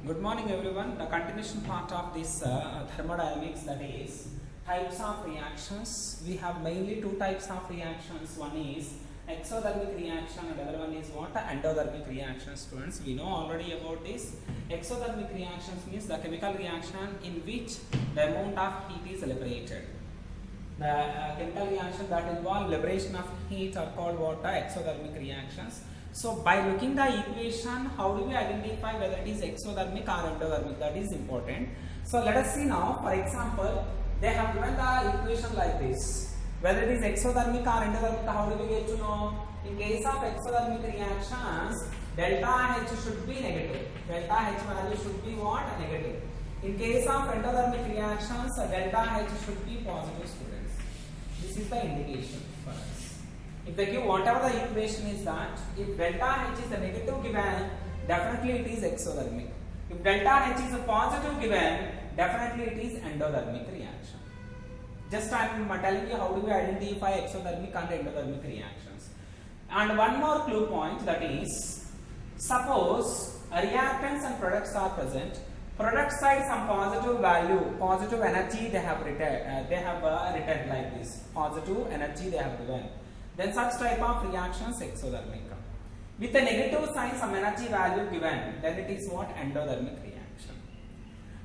Good morning everyone. The continuation part of this thermodynamics, that is types of reactions. We have mainly two types of reactions. One is exothermic reaction and other one is what? Endothermic reaction. Students, we know already about this. Exothermic reactions means the chemical reaction in which the amount of heat is liberated. The chemical reaction that involve liberation of heat are called what? Exothermic reactions. So by looking the equation, how do we identify whether it is exothermic or endothermic? That is important. So let us see now. For example, they have given the equation like this. Whether it is exothermic or endothermic, how do we get to know? In case of exothermic reactions, delta H should be negative. Delta H value should be what? Negative. In case of endothermic reactions, delta H should be positive, students. This is the indication for us. If they give whatever the equation is that, if delta H is a negative given, definitely it is exothermic. If delta H is a positive given, definitely it is endothermic reaction. Just I am telling you how do we identify exothermic and endothermic reactions. And one more clue point, that is, suppose reactants and products are present. Product side some positive value, positive energy they have written like this. Positive energy they have given. Then such type of reactions exothermic. With a negative sign some energy value given, then it is what? Endothermic reaction.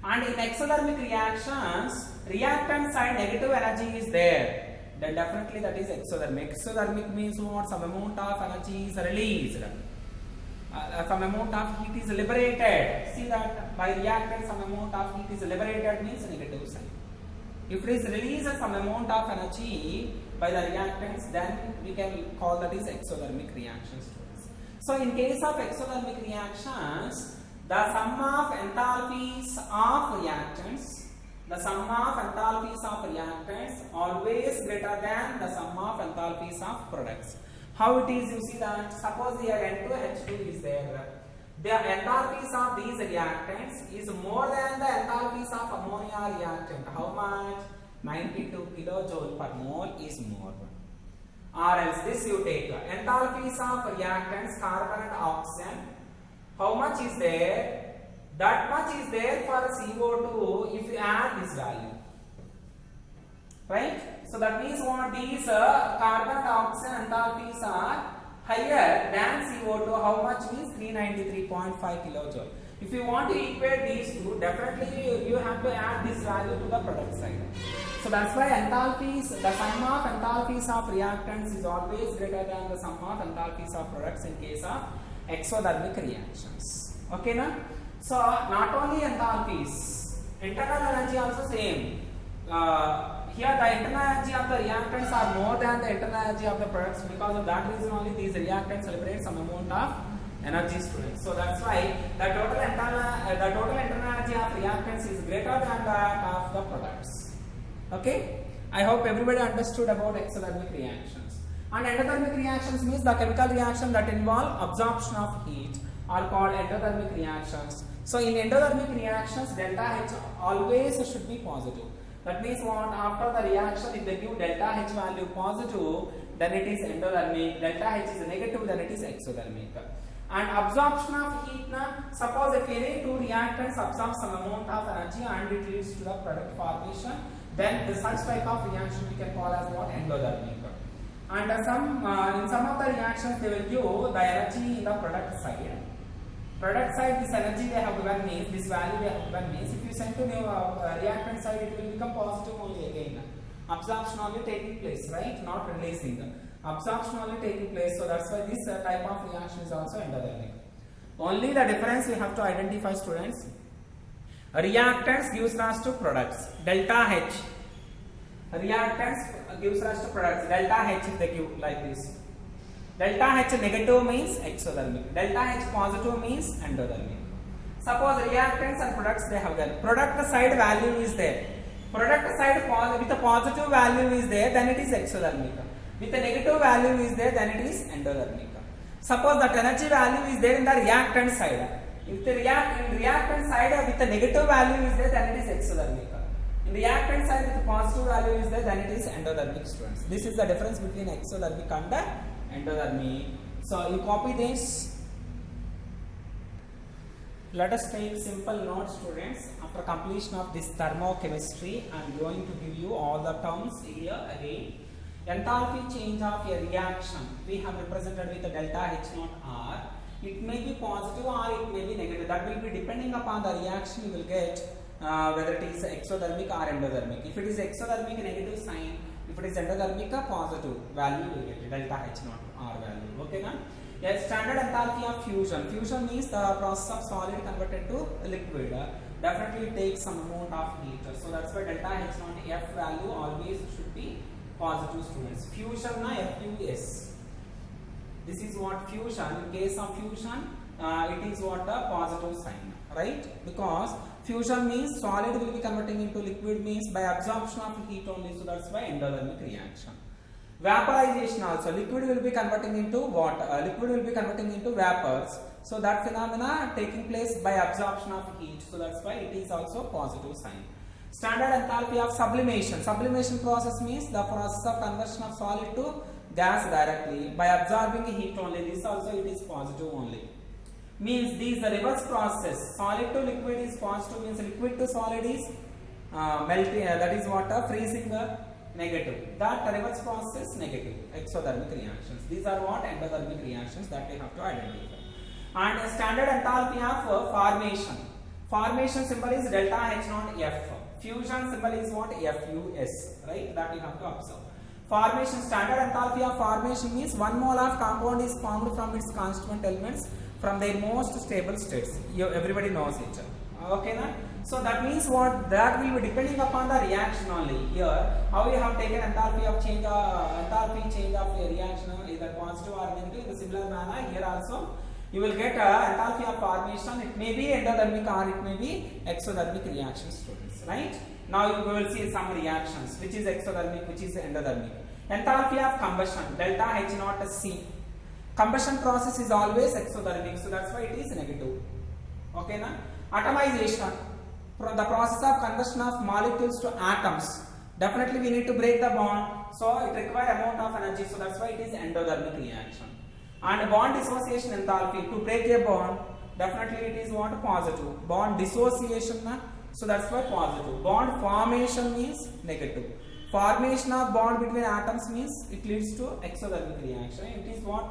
And in exothermic reactions, reactant side negative energy is there, then definitely that is exothermic. Exothermic means what? Some amount of energy is released. Some amount of heat is liberated. See that by reactant some amount of heat is liberated means negative sign. If it is released some amount of energy by the reactants, then we can call that is exothermic reactions. So in case of exothermic reactions, the sum of enthalpies of reactants, always greater than the sum of enthalpies of products. How it is, you see that, suppose here N2H2 is there. The enthalpies of these reactants is more than the enthalpies of ammonia reactant. How much? 92 kilojoule per mole is more. Or else this you take enthalpies of reactants carbon and oxygen. How much is there? That much is there for CO2 if you add this value. Right? So that means what? These carbon and oxygen enthalpies are higher than CO2. How much means 393.5 kilojoule. If you want to equate these two, definitely you have to add this value to the product side. So that's why enthalpies, the sum of enthalpies of reactants is always greater than the sum of enthalpies of products in case of exothermic reactions. Okay, na? So not only enthalpies, internal energy also same. Here the internal energy of the reactants are more than the internal energy of the products. Because of that reason only these reactants liberate some amount of energy, students. So that's why the total internal energy of reactants is greater than that of the products. Okay, I hope everybody understood about exothermic reactions. And endothermic reactions means the chemical reaction that involve absorption of heat are called endothermic reactions. So in endothermic reactions, delta H always should be positive. That means what? After the reaction, if they give delta H value positive, then it is endothermic. Delta H is negative, then it is exothermic. And absorption of heat, suppose if any two reactants absorb some amount of energy and it leads to the product formation, then such type of reaction we can call as what? Endothermic. And in some of the reactions they will give the energy in the product side. Product side, this energy they have given means, this value they have given means, if you send to the reactant side, it will become positive only again. Absorption only taking place, right? Not releasing. Absorption only taking place. So that's why this type of reaction is also endothermic. Only the difference we have to identify, students. Reactants gives rise to products. Delta H. Reactants gives rise to products. Delta H if they give like this. Delta H negative means exothermic. Delta H positive means endothermic. Suppose reactants and products they have done. Product side value is there. Product side with a positive value is there, then it is exothermic. With a negative value is there, then it is endothermic. Suppose that energy value is there in the reactant side. If the reactant side with a negative value is there, then it is exothermic. In reactant side with a positive value is there, then it is endothermic, students. This is the difference between exothermic and endothermic. So you copy this. Let us take simple notes, students. After completion of this thermochemistry, I am going to give you all the terms here again. Enthalpy change of a reaction we have represented with the delta H naught R. It may be positive or it may be negative. That will be depending upon the reaction you will get, whether it is exothermic or endothermic. If it is exothermic, negative sign. If it is endothermic, a positive value you will get, delta H naught R value. Okay, na? Yes, standard enthalpy of fusion. Fusion means the process of solid converted to liquid. Definitely it takes some amount of heat. So that's why delta H naught F value always should be positive, students. Fusion na FUS. This is what fusion. In case of fusion, it is what a positive sign, right? Because fusion means solid will be converting into liquid, means by absorption of heat only. So that's why endothermic reaction. Vaporization also, liquid will be converting into water, liquid will be converting into vapors. So that phenomena taking place by absorption of heat. So that's why it is also positive sign. Standard enthalpy of sublimation. Sublimation process means the process of conversion of solid to gas directly by absorbing heat only. This also it is positive only. Means these the reverse process. Solid to liquid is positive, means liquid to solid is melting. That is water freezing the negative. That reverse process negative. Exothermic reactions. These are what endothermic reactions that we have to identify. And standard enthalpy of formation. Formation symbol is delta H naught F. Fusion symbol is what? FUS. Right? That you have to observe. Formation, standard enthalpy of formation means 1 mole of compound is formed from its constituent elements from their most stable states. Everybody knows it. Okay, na? So that means what? That will be depending upon the reaction only. Here, how you have taken enthalpy of change, enthalpy change of a reaction, either positive or negative. In the similar manner, here also you will get enthalpy of formation. It may be endothermic or it may be exothermic reaction, students. Right? Now you will see some reactions, which is exothermic, which is endothermic. Enthalpy of combustion, delta H naught C. Combustion process is always exothermic, so that's why it is negative. Okay, na? Atomization, the process of conversion of molecules to atoms. Definitely we need to break the bond, so it requires amount of energy, so that's why it is endothermic reaction. And bond dissociation enthalpy, to break a bond, definitely it is what? Positive. Bond dissociation, na? So that's why positive. Bond formation means negative. Formation of bond between atoms means it leads to exothermic reaction. It is what?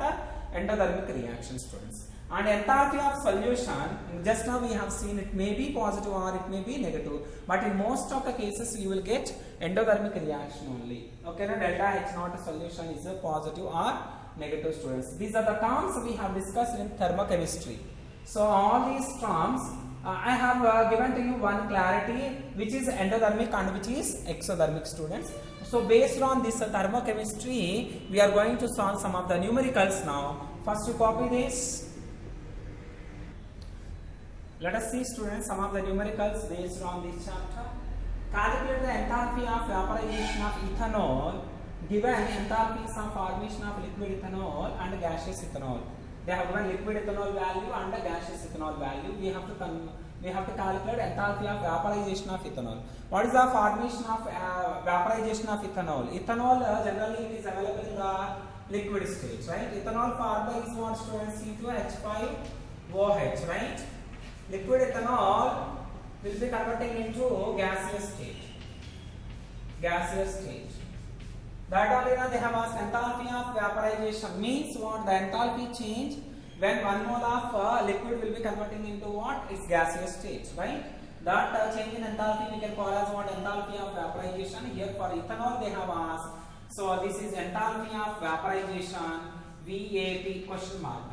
Endothermic reaction, students. And enthalpy of solution, just now we have seen it may be positive or it may be negative, but in most of the cases you will get endothermic reaction only. Okay, now delta H naught solution is a positive or negative, students. These are the terms we have discussed in thermochemistry. So all these terms I have given to you one clarity, which is endothermic and which is exothermic, students. So based on this thermochemistry, we are going to solve some of the numericals now. First you copy this. Let us see, students, some of the numericals based on this chapter. Calculate the enthalpy of vaporization of ethanol given enthalpies of formation of liquid ethanol and gaseous ethanol. They have given liquid ethanol value and the gaseous ethanol value. We have to calculate enthalpy of vaporization of ethanol. What is the formation of vaporization of ethanol? Ethanol generally it is available in the liquid stage, right? Ethanol formula is what, students? C2H5OH, right? Liquid ethanol will be converting into gaseous state. Gaseous state. That only they have asked enthalpy of vaporization means what? The enthalpy change when 1 mole of liquid will be converting into what? Its gaseous state, right? That change in enthalpy we can call as what? Enthalpy of vaporization. Here for ethanol they have asked. So this is enthalpy of vaporization, VAP question mark.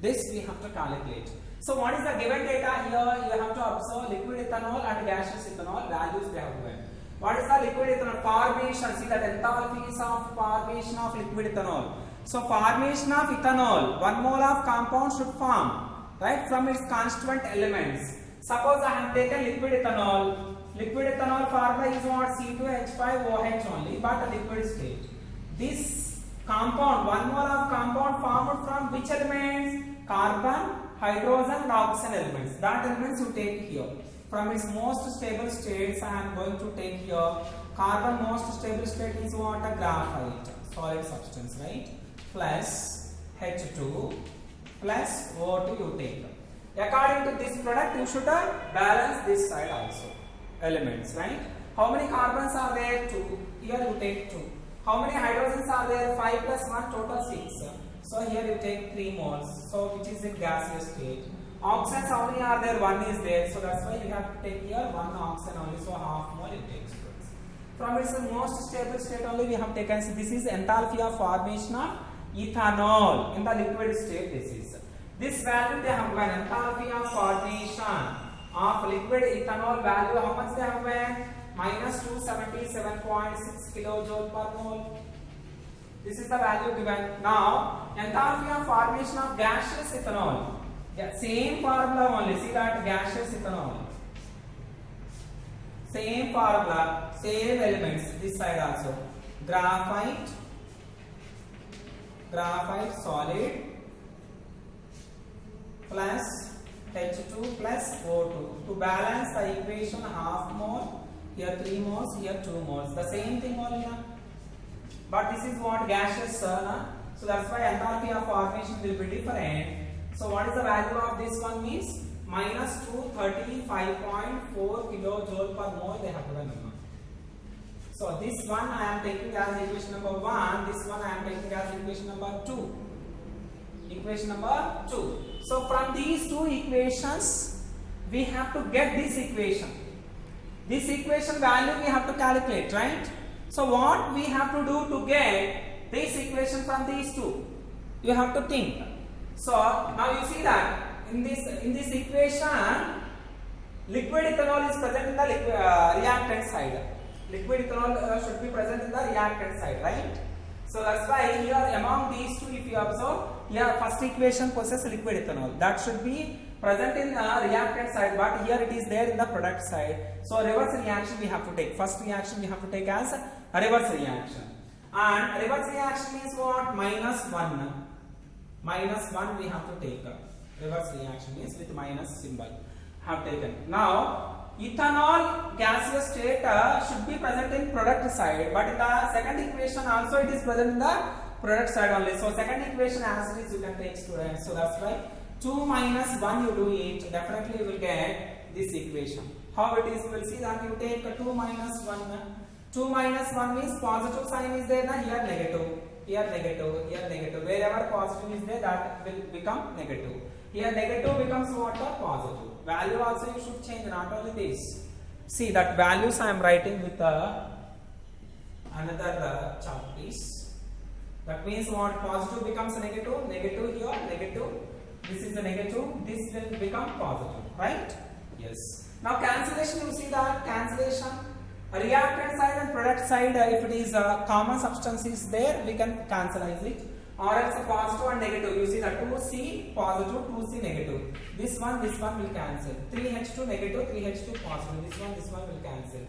This we have to calculate. So what is the given data here? You have to observe liquid ethanol and gaseous ethanol values they have given. What is the liquid ethanol? Formation. See that enthalpy is of formation of liquid ethanol. So formation of ethanol, 1 mole of compound should form, right, from its constituent elements. Suppose I have taken liquid ethanol. Liquid ethanol formula is what? C2H5OH only, but a liquid state. This compound, 1 mole of compound formed from which elements? Carbon, hydrogen and oxygen elements. That elements you take here. From its most stable states, I am going to take here. Carbon most stable state is what? A graphite, solid substance, right? Plus H2 plus O2 you take. According to this product, you should balance this side also. Elements, right? How many carbons are there? 2. Here you take 2. How many hydrogens are there? 5 plus 1, total 6. So here you take 3 moles. So which is in gaseous state. Oxygens, how many are there? 1 is there. So that's why you have to take here 1 oxygen only. So half mole it takes. From its most stable state only we have taken. So this is enthalpy of formation of ethanol in the liquid state. This value they have given, enthalpy of formation of liquid ethanol value. How much they have given? Minus 277.6 kilojoule per mole. This is the value given. Now enthalpy of formation of gaseous ethanol. Yeah, same formula only. See that gaseous ethanol. Same formula, same elements. This side also. Graphite solid plus H2 plus O2. To balance the equation, half mole, here 3 moles, here 2 moles. The same thing only. But this is what gaseous. So that's why enthalpy of formation will be different. So what is the value of this one means? Minus 235.4 kilojoule per mole they have given. So this one I am taking as equation number 1. This one I am taking as equation number 2. Equation number 2. So from these two equations, we have to get this equation. This equation value we have to calculate, right? So what we have to do to get this equation from these two? You have to think. So now you see that in this equation, liquid ethanol is present in the reactant side. Liquid ethanol should be present in the reactant side, right? So that's why here among these two, if you observe, here first equation possesses liquid ethanol. That should be present in the reactant side, but here it is there in the product side. So reverse reaction we have to take. First reaction we have to take as a reverse reaction. And reverse reaction means what? Minus 1. Minus 1 we have to take. Reverse reaction means with minus symbol have taken. Now ethanol gaseous state should be present in product side, but in the second equation also it is present in the product side only. So second equation as it is you can take, students. So that's why 2 minus 1 you do it, definitely you will get this equation. How it is, we will see that you take 2 minus 1. 2 minus 1 means positive sign is there, here negative, here negative, here negative. Wherever positive is there, that will become negative. Here negative becomes what? Positive. Value also you should change, not only this. See that values I am writing with another chalk piece. That means what? Positive becomes negative, negative here, negative. This is the negative, this will become positive, right? Yes. Now cancellation, you see that cancellation. Reactant side and product side, if it is a common substance is there, we can cancelize it. Or else positive and negative, you see that 2C positive, 2C negative. This one will cancel. 3H2 negative, 3H2 positive. This one will cancel.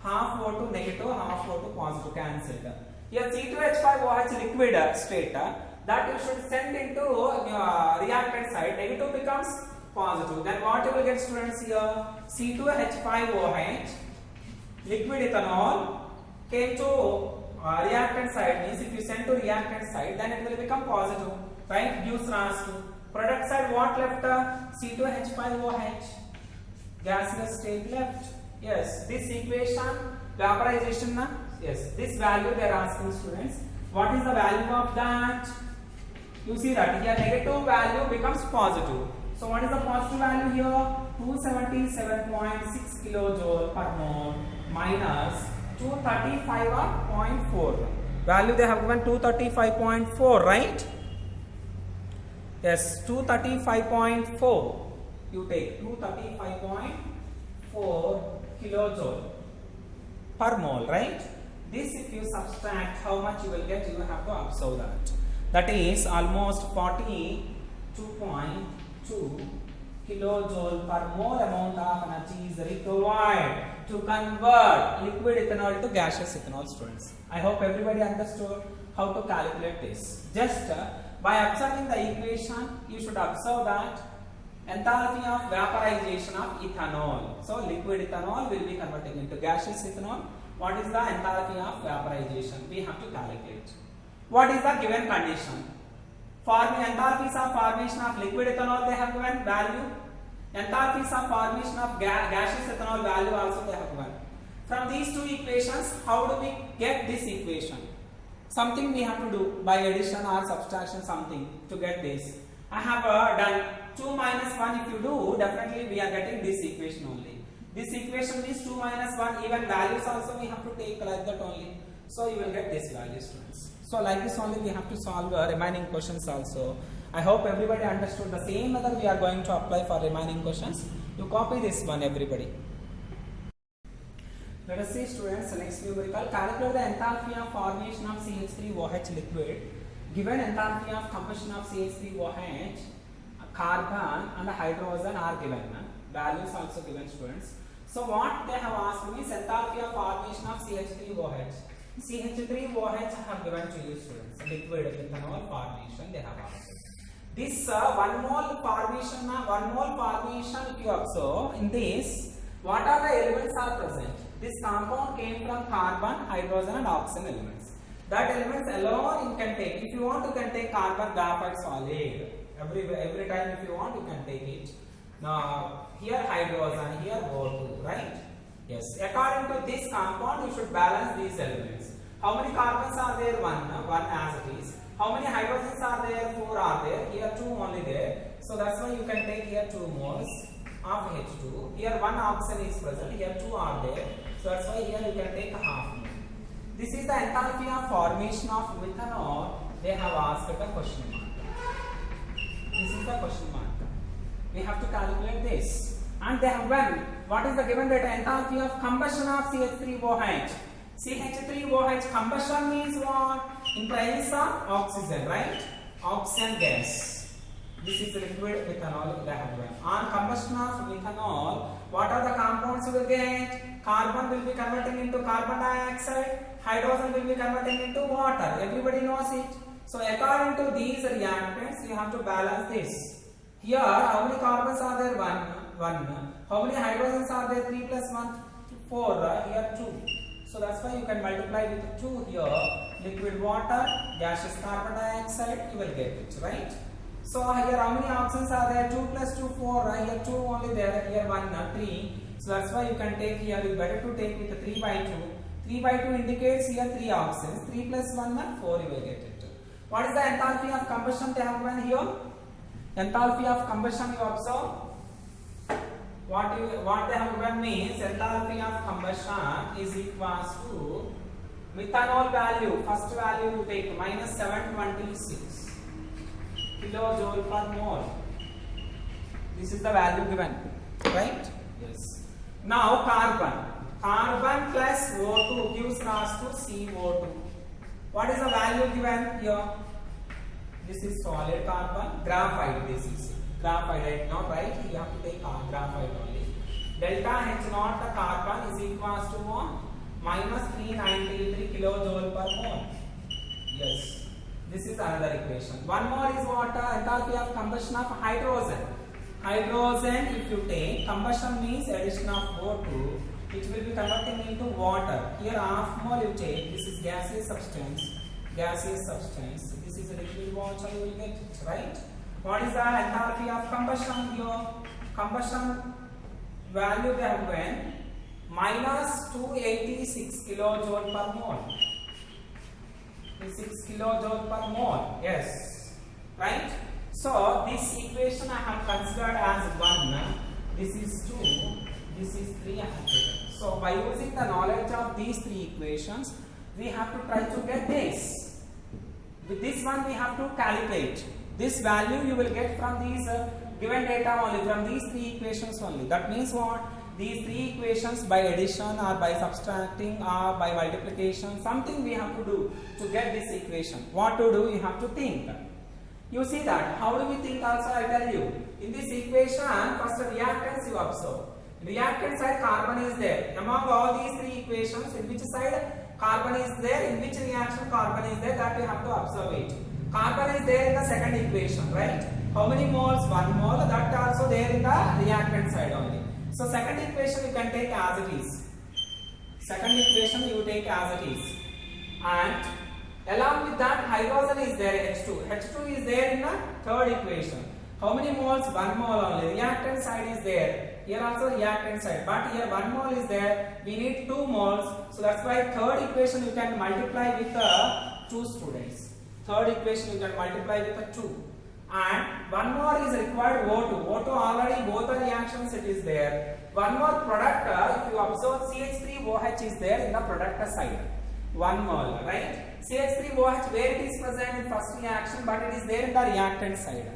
Half O2 negative, half O2 positive, cancelled. Here C2H5OH liquid state, that you should send into reactant side. Negative becomes positive. Then what you will get, students, here? C2H5OH liquid ethanol came to reactant side, means if you send to reactant side, then it will become positive, right? Gives rise to product side. What left? C2H5OH gaseous state left. Yes, this equation vaporization. Yes, this value they are asking, students. What is the value of that? You see that here negative value becomes positive. So what is the positive value here? 277.6 kilojoule per mole minus 235.4. Value they have given 235.4, right? Yes, 235.4. You take 235.4 kilojoule per mole, right? This if you subtract, how much you will get, you have to observe that. That is almost 42.2 kilojoule per mole amount of energy is required to convert liquid ethanol to gaseous ethanol, students. I hope everybody understood how to calculate this. Just by observing the equation, you should observe that enthalpy of vaporization of ethanol. So liquid ethanol will be converting into gaseous ethanol. What is the enthalpy of vaporization? We have to calculate. What is the given condition? For the enthalpies of formation of liquid ethanol, they have given value Enthalpies of formation of gaseous ethanol value also they have given. From these two equations, how do we get this equation? Something we have to do by addition or subtraction, something to get this. I have done 2 minus 1. If you do, definitely we are getting this equation only. This equation is 2 minus 1. Even values also we have to take like that only. So you will get this value, students. So like this only we have to solve remaining questions also. I hope everybody understood the same method we are going to apply for remaining questions. You copy this one, everybody. Let us see, students, the next numerical. Calculate the enthalpy of formation of CH3OH liquid. Given enthalpy of combustion of CH3OH, carbon and hydrogen are given. Values also given, students. So what they have asked me is enthalpy of formation of CH3OH. CH3OH have given to you, students. Liquid ethanol formation they have asked. This 1 mole formation, if you observe in this, what are the elements are present? This compound came from carbon, hydrogen and oxygen elements. That elements alone you can take. If you want, you can take carbon graphite solid. Every time if you want, you can take it. Now here hydrogen, here O2, right? Yes. According to this compound, you should balance these elements. How many carbons are there? One as it is. How many hydrogens are there? 4 are there. Here 2 only there. So that's why you can take here 2 moles of H2. Here 1 oxygen is present. Here 2 are there. So that's why here you can take a half mole. This is the enthalpy of formation of methanol. They have asked the question mark. This is the question mark. We have to calculate this. And they have given what is the given rate enthalpy of combustion of CH3OH. CH3OH combustion means what? In presence of oxygen, right? Oxygen gas. This is liquid methanol they have given. On combustion of methanol, what are the compounds you will get? Carbon will be converting into carbon dioxide. Hydrogen will be converting into water. Everybody knows it. So according to these reactants, you have to balance this. Here, how many carbons are there? 1. How many hydrogens are there? 3 plus 1, 4. Here 2. So that's why you can multiply with 2 here. Liquid water, gaseous carbon dioxide, you will get it, right? So here how many oxygens are there? 2 plus 2, 4. Here 2 only there. Here 1, 3. So that's why you can take here. You better to take with 3 by 2. 3 by 2 indicates here 3 oxygens. 3 plus 1, 4 you will get it. What is the enthalpy of combustion they have given here? Enthalpy of combustion you observe. What they have given means enthalpy of combustion is equals to methanol value. First value you take minus 726 kilojoule per mole. This is the value given, right? Yes. Now carbon. Carbon plus O2 gives rise to CO2. What is the value given here? This is solid carbon. Graphite this is. Graphite, not right? You have to take graphite only. Delta H naught the carbon is equals to what? Minus 393 kilojoule per mole. Yes. This is another equation. One more is what? Enthalpy of combustion of hydrogen. Hydrogen, if you take, combustion means addition of O2. It will be converting into water. Here half mole you take. This is gaseous substance. Gaseous substance. This is a liquid water. You will get it, right? What is the enthalpy of combustion here? Combustion value they have given minus 286 kilojoule per mole. 6 kilojoule per mole. Yes, right? So this equation I have considered as 1. This is 2. This is 3. So by using the knowledge of these 3 equations, we have to try to get this. With this one we have to calculate. This value you will get from these given data only, from these 3 equations only. That means what? These 3 equations by addition or by subtracting or by multiplication, something we have to do to get this equation. What to do? You have to think. You see that. How do we think also? I tell you. In this equation, first reactants you observe. Reactant side carbon is there. Among all these 3 equations, in which side carbon is there, in which reaction carbon is there, that you have to observe it. Carbon is there in the second equation, right? How many moles? 1 mole. That also there in the reactant side only. So second equation you can take as it is. Second equation you take as it is. And along with that hydrogen is there, H2. H2 is there in the third equation. How many moles? 1 mole only. Reactant side is there. Here also reactant side, but here 1 mole is there. We need 2 moles. So that's why third equation you can multiply with 2 students. Third equation you can multiply with 2. And one more is required O2. O2 already both the reactions it is there. One more product, if you observe CH3OH is there in the product side. 1 mole, right? CH3OH where it is present in first reaction, but it is there in the reactant side.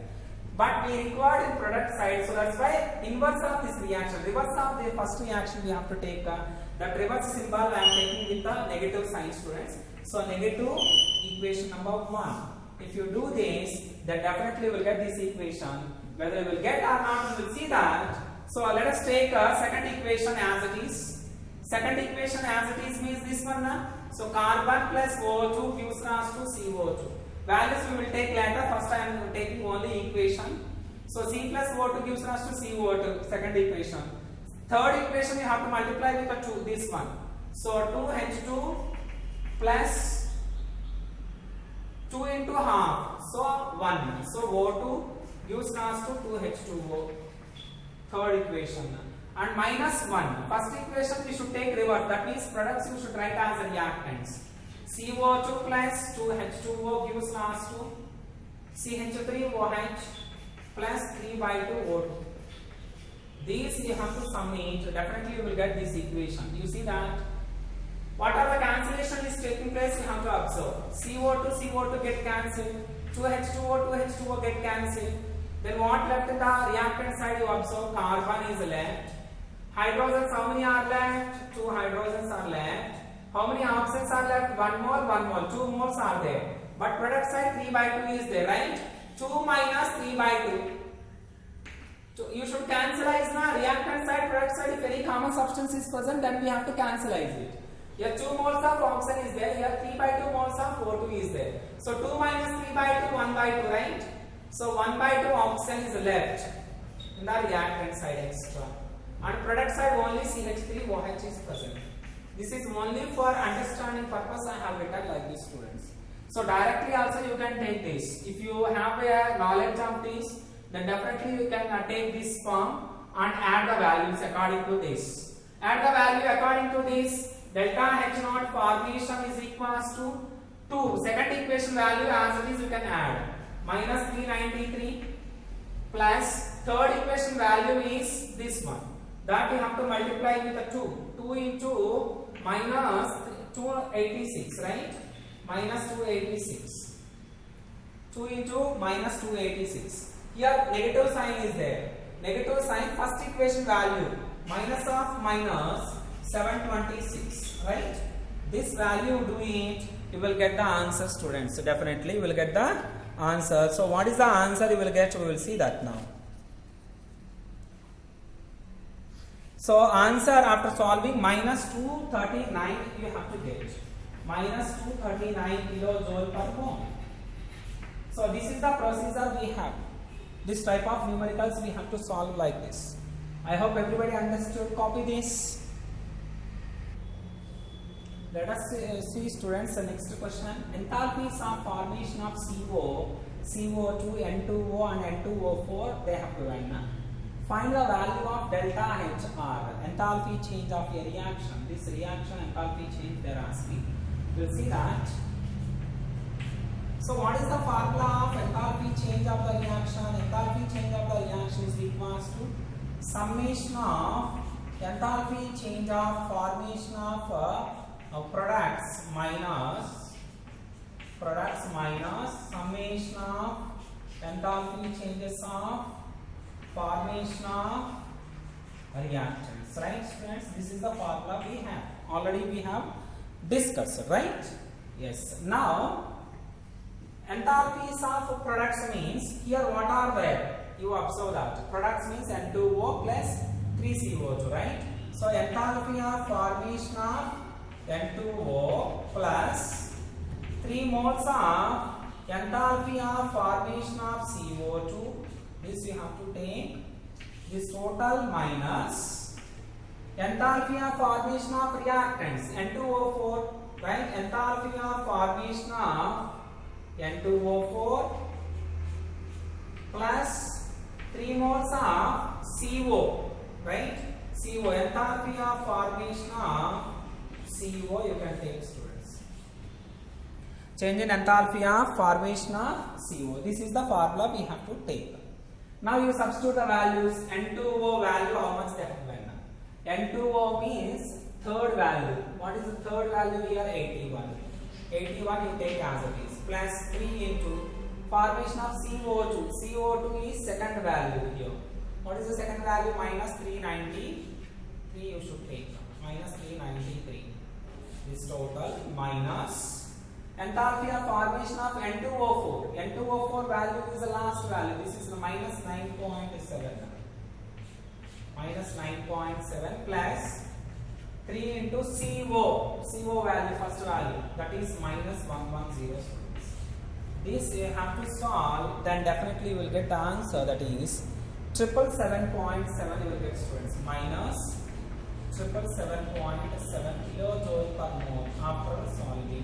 But we required in product side, so that's why inverse of this reaction, reverse of the first reaction we have to take that reverse symbol I am taking with the negative sign, students. So negative equation number 1. If you do this, then definitely will get this equation. Whether you will get or not, we will see that. So let us take second equation as it is. Second equation as it is means this one. So carbon plus O2 gives rise to CO2. Values we will take later. First I am taking only equation. So C plus O2 gives rise to CO2. Second equation. Third equation we have to multiply with the 2. This one. So 2H2 plus 2 into half, so 1. So O2 gives rise to 2H2O. Third equation. And minus 1. First equation we should take reverse. That means products we should write as reactants. CO2 plus 2H2O gives rise to CH3OH plus 3/2O2. These you have to sum it. Definitely you will get this equation. You see that? What are the cancellation is taking place? You have to observe. CO2 get cancelled. 2H2O get cancelled. Then what left in the reactant side? You observe carbon is left. Hydrogens, how many are left? 2 hydrogens are left. How many oxygens are left? 1 mole. 2 moles are there. But product side 3/2 is there, right? 2 minus 3/2. So you should cancelize na reactant side, product side. If any common substance is present, then we have to cancelize it. Here 2 moles of oxygen is there. Here 3/2 moles of O2 is there. So 2 minus 3/2, 1/2, right? So 1/2 oxygen is left in the reactant side extra. And product side only CH3OH is present. This is only for understanding purpose I have written like this, students. So directly also you can take this. If you have a knowledge of this, then definitely you can take this form and add the values according to this. Add the value according to this. Delta H0 formation is equals to 2. Second equation value as it is you can add. Minus 393 plus third equation value is this one. That you have to multiply with a 2. 2 into minus 286, right? Minus 286. 2 into minus 286. Here negative sign is there. Negative sign, first equation value. Minus of minus 726, right? This value do it, you will get the answer, students. So definitely you will get the answer. So what is the answer you will get? We will see that now. So answer after solving minus 239 you have to get. Minus 239 kilojoule per mole. So this is the procedure we have. This type of numericals we have to solve like this. I hope everybody understood. Copy this. Let us see, students, the next question. Enthalpies of formation of CO, CO2, N2O and N2O4 they have given. Find the value of delta HR, enthalpy change of a reaction. This reaction enthalpy change they are asking. We will see that. So what is the formula of enthalpy change of the reaction? Enthalpy change of the reaction is equals to summation of enthalpy change of formation of products minus summation of enthalpy changes of formation of reactants, right, students? This is the formula we have. Already we have discussed, right? Yes. Now, enthalpies of products means, here what are there? You observe that. Products means N2O plus 3CO2, right? So, enthalpy of formation of N2O plus 3 moles of enthalpy of formation of CO2. This you have to take. This total minus enthalpy of formation of reactants N2O4, right? Enthalpy of formation of N2O4 plus 3 moles of CO, right? CO, enthalpy of formation of CO you can take, students. Change in enthalpy of formation of CO. This is the formula we have to take. Now you substitute the values. N2O value, how much they have given? N2O means third value. What is the third value here? 81. 81 you take as it is. Plus 3 into formation of CO2. CO2 is second value here. What is the second value? Minus 393 you should take. Minus 393. This total minus enthalpy of formation of N2O4. N2O4 value is the last value. This is minus 9.7. Minus 9.7 plus 3 into CO. CO value, first value. That is minus 110. This you have to solve. Then definitely you will get the answer. That is 777.7 you will get, students. Minus 777.7 kilojoule per mole after solving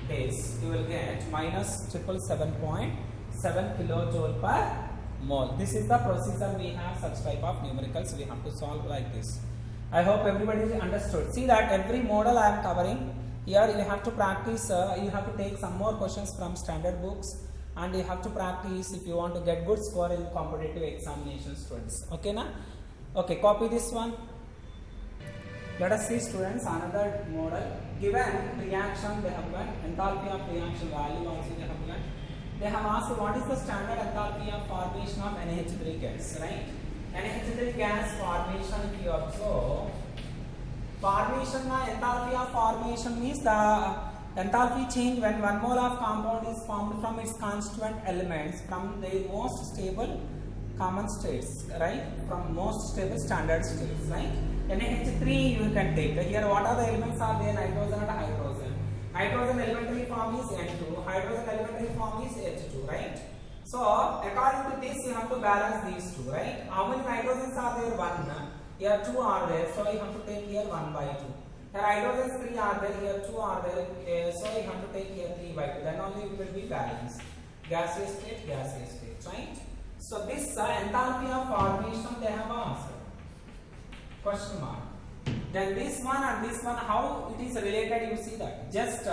this. You will get minus 777.7 kilojoule per mole. This is the procedure we have. Such type of numericals we have to solve like this. I hope everybody understood. See that every model I am covering here. You have to practice. You have to take some more questions from standard books, and you have to practice if you want to get good score in competitive examination, students. Okay, na? Okay, copy this one. Let us see, students, another model. Given reaction they have got, enthalpy of reaction value also they have got. They have asked what is the standard enthalpy of formation of NH3 gas, right? NH3 gas formation, if you observe, formation enthalpy of formation means the enthalpy change when 1 mole of compound is formed from its constituent elements from the most stable common states, right? From most stable standard states, right? NH3 you can take. Here what are the elements are there? Nitrogen and hydrogen. Hydrogen elementary form is N2. Hydrogen elementary form is H2, right? So according to this you have to balance these two, right? How many nitrogens are there? 1. Here 2 are there, so you have to take here 1 by 2. Here hydrogens 3 are there, here 2 are there, so you have to take here 3 by 2. Then only it will be balanced. Gaseous state, right? So this enthalpy of formation they have asked. Question mark. Then this one and this one, how it is related, you see that. Just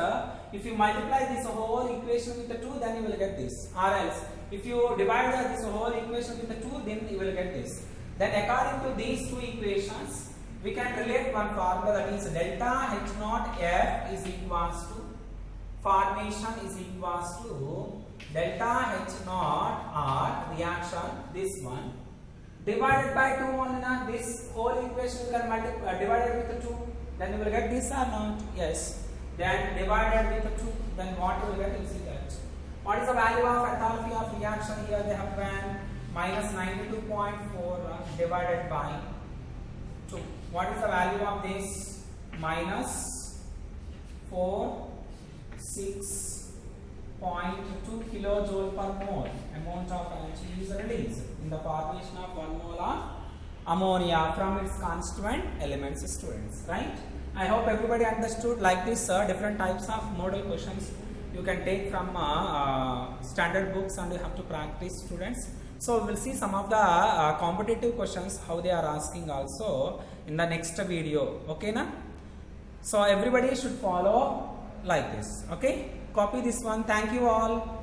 if you multiply this whole equation with the 2, then you will get this. Or else, if you divide this whole equation with the 2, then you will get this. Then according to these two equations, we can relate one formula, that is delta H naught F is equals to formation is equals to delta H naught R reaction, this one, divided by 2 only. Now this whole equation you can multiply divided with the 2, then you will get this or not? Yes. Then divided with the 2, then what you will get? You see that. What is the value of enthalpy of reaction? Here they have given minus 92.4 divided by 2. What is the value of this? Minus 46.2 kilojoule per mole amount of energy is released in the formation of 1 mole of ammonia from its constituent elements, students, right? I hope everybody understood. Like this different types of model questions you can take from standard books, and you have to practice, students. So we will see some of the competitive questions how they are asking also in the next video. Okay, na? So everybody should follow like this. Okay, copy this one. Thank you all.